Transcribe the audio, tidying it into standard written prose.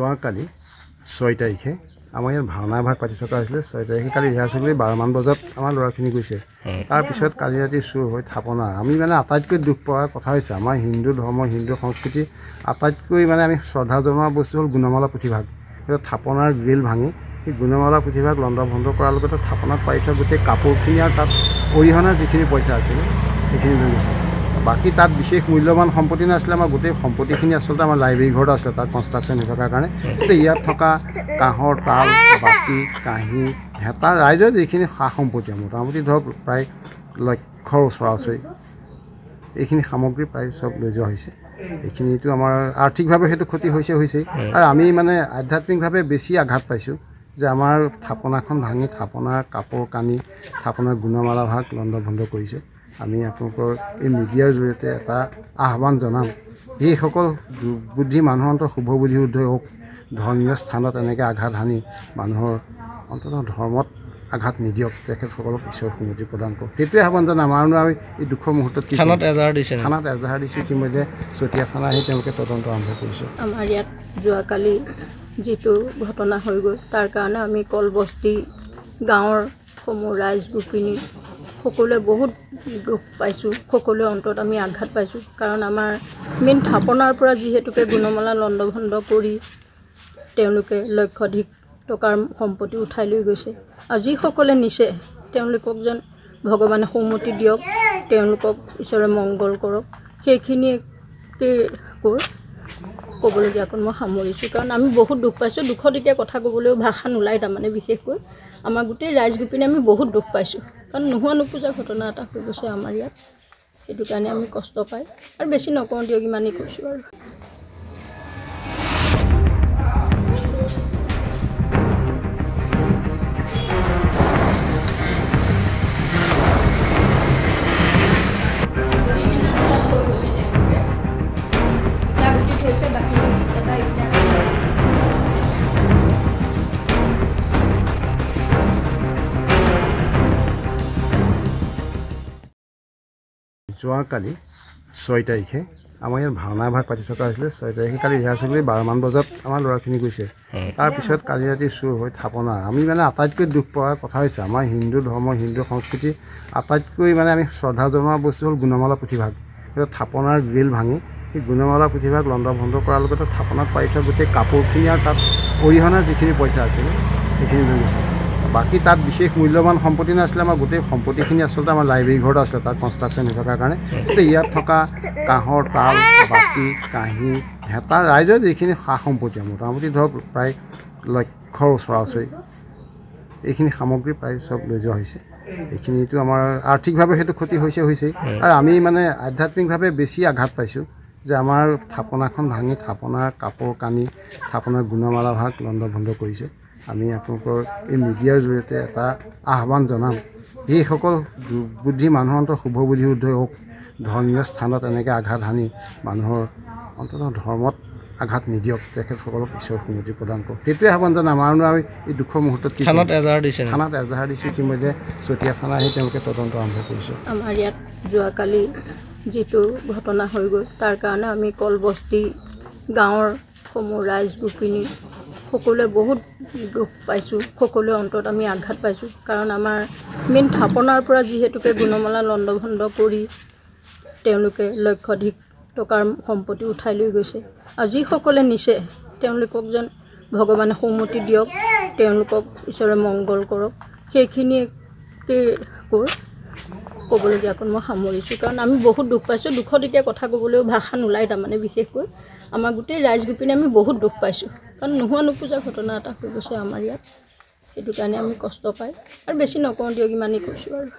যোৱাকালি 6 তাৰিখে আমাৰ ইয়াত ভাওনা ভাগ পাতি থকা হৈছিলে। 6 তাৰিখে কালি ৰিহাৰ্চেল কৰি 12মান বজাত আমাৰ ল'ৰাখিনি গৈছে। তাৰপিছত কালি ৰাতি চুৰ হৈ থাপনা। আমি মানে আটাইতকৈ দুখ পোৱাৰ কথা হৈছে আমাৰ হিন্দু ধৰ্ম হিন্দু সংস্কৃতি আটাইতকৈ মানে আমি শ্ৰদ্ধা জনোৱা বস্তু হ'ল গুণমালা পুথিভাগ। থাপনাৰ গ্ৰিল ভাঙি সেই গুণমালা পুথিভাগ লণ্ড ভণ্ড কৰাৰ লগতে থাপনাত পাৰি থোৱা গোটেই কাপোৰখিনি আৰু তাত অৰিহণাৰ যিখিনি পইচা আছিলে সেইখিনি লৈ গৈছে। বাকী তাত বিশেষ মূল্যৱান সম্পত্তি নাছিলে। আমাৰ গোটেই সম্পত্তিখিনি আচলতে আমাৰ লাইব্ৰেৰী ঘৰত আছিলে তাত কনষ্ট্ৰাকশ্যন হৈ থকাৰ কাৰণে। এতিয়া ইয়াত থকা কাঁহৰ তাল বাতি কাঁহী হেতা ৰাইজৰ যিখিনি সা সম্পত্তি মোটামুটি ধৰক প্ৰায় লক্ষৰ ওচৰা-ওচৰি এইখিনি সামগ্ৰী প্ৰায় চব লৈ যোৱা হৈছে। এইখিনিতো আমাৰ আৰ্থিকভাৱে সেইটো ক্ষতি হৈছেই। আৰু আমি মানে আধ্যাত্মিকভাৱে বেছি আঘাত পাইছোঁ যে আমাৰ থাপনাখন ভাঙি থাপনাৰ কাপোৰ কানি থাপনাৰ গুণমালা ভাগ লণ্ড ভণ্ড কৰিছে। আমি আপোনালোকৰ এই মিডিয়াৰ জৰিয়তে এটা আহ্বান জনাম, এইসকল দুৰ্বুদ্ধি মানুহৰ অন্তত শুভ বুদ্ধি উদয় হওক। ধৰ্মীয় স্থানত এনেকৈ আঘাত হানি মানুহৰ অন্ততঃ ধৰ্মত আঘাত নিদিয়ক, তেখেতসকলক ঈশ্বৰ সুমতি প্ৰদান কৰক। সেইটোৱে আহ্বান জনাম। আমাৰনো আমি এই দুখৰ মুহূৰ্তত থানাত এজাহাৰ দিছোঁ। ইতিমধ্যে চতিয়া থানা আহি তেওঁলোকে তদন্ত আৰম্ভ কৰিছে। আমাৰ ইয়াত যোৱাকালি যিটো ঘটনা হৈ গ'ল তাৰ কাৰণে আমি কলবস্তি গাঁৱৰ সমূহ ৰাইজ গোপিনী সকলোৱে বহুত দুখ পাইছোঁ। সকলোৱে অন্তত আমি আঘাত পাইছোঁ। কাৰণ আমাৰ মেইন থাপনাৰ পৰা যিহেতুকে গুণমালা লণ্ড ভণ্ড কৰি তেওঁলোকে লক্ষাধিক টকাৰ সম্পত্তি উঠাই লৈ গৈছে। আৰু যিসকলে নিছে তেওঁলোকক যেন ভগৱানে সুমতি দিয়ক, তেওঁলোকক ঈশ্বৰে মংগল কৰক, সেইখিনিয়ে কৈ ক'বলগীয়াকৈ মই সামৰিছোঁ। কাৰণ আমি বহুত দুখ পাইছোঁ। দুখত এতিয়া কথা ক'বলৈও ভাষা নোলায়। তাৰমানে বিশেষকৈ আমাৰ গোটেই ৰাইজ গোপিনী আমি বহুত দুখ পাইছোঁ। কাৰণ নোহোৱা নোপোজা ঘটনা এটা হৈ গৈছে আমাৰ ইয়াত। সেইটো কাৰণে আমি কষ্ট পাই আৰু বেছি নকওঁ দিয়ক, ইমানেই কৈছোঁ আৰু। যোৱাকালি 6 তাৰিখে আমাৰ ইয়াত ভাওনা ভাগ পাতি থকা হৈছিলে। 6 তাৰিখে কালি ৰিহাৰ্চেল কৰি 12মান বজাত আমাৰ ল'ৰাখিনি গৈছে। তাৰপিছত কালি ৰাতি চুৰ হৈ থাপনা। আমি মানে আটাইতকৈ দুখ পোৱাৰ কথা হৈছে আমাৰ হিন্দু ধৰ্ম হিন্দু সংস্কৃতি আটাইতকৈ মানে আমি শ্ৰদ্ধা জনোৱা বস্তু হ'ল গুণমালা পুথিভাগ। থাপনাৰ গ্ৰিল ভাঙি সেই গুণমালা পুথিভাগ লণ্ড ভণ্ড কৰাৰ লগতে থাপনাত পাৰি থোৱা গোটেই কাপোৰখিনি আৰু তাত অৰিহণাৰ যিখিনি পইচা আছিলে সেইখিনি লৈ গৈছে। বাকী তাত বিশেষ মূল্যৱান সম্পত্তি নাছিলে। আমাৰ গোটেই সম্পত্তিখিনি আচলতে আমাৰ লাইব্ৰেৰী ঘৰত আছিলে তাত কনষ্ট্ৰাকশ্যন হৈ থকাৰ কাৰণে। এতিয়া ইয়াত থকা কাঁহৰ তাল বাতি কাঁহী হেতা ৰাইজৰ যিখিনি সা সম্পত্তি মোটামুটি ধৰক প্ৰায় লক্ষৰ ওচৰা-ওচৰি এইখিনি সামগ্ৰী প্ৰায় চব লৈ যোৱা হৈছে। এইখিনিতো আমাৰ আৰ্থিকভাৱে সেইটো ক্ষতি হৈছেই। আৰু আমি মানে আধ্যাত্মিকভাৱে বেছি আঘাত পাইছোঁ যে আমাৰ থাপনাখন ভাঙি থাপনাৰ কাপোৰ কানি থাপনাৰ গুণমালা ভাগ লণ্ড ভণ্ড কৰিছে। আমি আপোনালোকৰ এই মিডিয়াৰ জৰিয়তে এটা আহ্বান জনাম, এইসকল দুৰ্বুদ্ধি মানুহৰ অন্তত শুভ বুদ্ধি উদয় হওক। ধৰ্মীয় স্থানত এনেকৈ আঘাত হানি মানুহৰ অন্ততঃ ধৰ্মত আঘাত নিদিয়ক, তেখেতসকলক ঈশ্বৰ সুমতি প্ৰদান কৰক। সেইটোৱে আহ্বান জনাম। আমাৰনো আমি এই দুখৰ মুহূৰ্তত থানাত এজাহাৰ দিছোঁ। ইতিমধ্যে চতিয়া থানা আহি তেওঁলোকে তদন্ত আৰম্ভ কৰিছে। আমাৰ ইয়াত যোৱাকালি যিটো ঘটনা হৈ গ'ল তাৰ কাৰণে আমি কলবস্তি গাঁৱৰ সমূহ ৰাইজ গোপিনী সকলোৱে বহুত দুখ পাইছোঁ। সকলোৱে অন্তত আমি আঘাত পাইছোঁ। কাৰণ আমাৰ মেইন থাপনাৰ পৰা যিহেতুকে গুণমালা লণ্ড ভণ্ড কৰি তেওঁলোকে লক্ষাধিক টকাৰ সম্পত্তি উঠাই লৈ গৈছে। আৰু যিসকলে নিছে তেওঁলোকক যেন ভগৱানে সুমতি দিয়ক, তেওঁলোকক ঈশ্বৰে মংগল কৰক, সেইখিনিয়ে কৈ ক'বলগীয়াকৈ মই সামৰিছোঁ। কাৰণ আমি বহুত দুখ পাইছোঁ। দুখত এতিয়া কথা ক'বলৈও ভাষা নোলায়। তাৰমানে বিশেষকৈ আমাৰ গোটেই ৰাইজ গোপিনী আমি বহুত দুখ পাইছোঁ। কাৰণ নোহোৱা নোপোজা ঘটনা এটা হৈ গৈছে আমাৰ ইয়াত। সেইটো কাৰণে আমি কষ্ট পাই আৰু বেছি নকওঁ দিয়ক, ইমানেই কৈছোঁ আৰু।